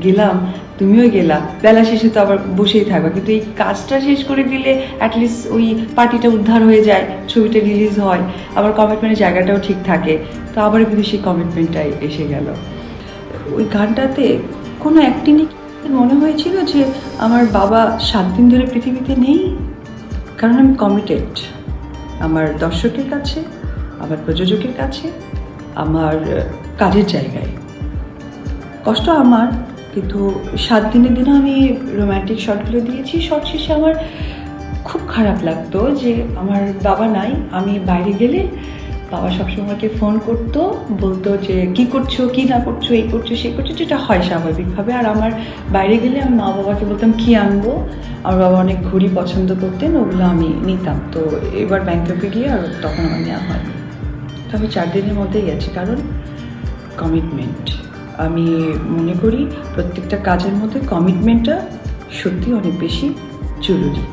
গেলাম, তুমিও গেলা, বেলা শেষে তো আবার বসেই থাকবা, কিন্তু এই কাজটা শেষ করে দিলে অ্যাটলিস্ট ওই পার্টিটা উদ্ধার হয়ে যায়, ছবিটা রিলিজ হয়, আবার কমিটমেন্টের জায়গাটাও ঠিক থাকে। তো আবারও কিন্তু সেই কমিটমেন্টটাই এসে গেল। ওই গানটাতে কোনো অ্যাক্টিংয়ে মনে হয়েছিল যে আমার বাবা 7 দিন ধরে পৃথিবীতে নেই, কারণ আমি কমিটেড আমার দর্শকের কাছে, আমার প্রযোজকের কাছে, আমার কাজের জায়গায়। কষ্ট আমার, কিন্তু 7 দিনের দিনও আমি রোম্যান্টিক শটগুলো দিয়েছি। শট শেষে আমার খুব খারাপ লাগতো যে আমার বাবা নাই। আমি বাইরে গেলে বাবা সবসময় আমাকে ফোন করতো, বলতো যে কী করছো, কী না করছো, এই করছো, সেই করছো, যেটা হয় স্বাভাবিকভাবে। আর আমার বাইরে গেলে আমি মা বাবাকে বলতাম কী আনবো। আমার বাবা অনেক ঘড়ি পছন্দ করতেন, ওগুলো আমি নিতাম। তো এবার ব্যাংককে গিয়ে আর তখন আমার নেওয়া হয়নি। তো আমি 4 দিনের মধ্যেই গেছি, কারণ কমিটমেন্ট। আমি মনে করি প্রত্যেকটা কাজের মধ্যে কমিটমেন্টটা সত্যি অনেক বেশি জরুরি।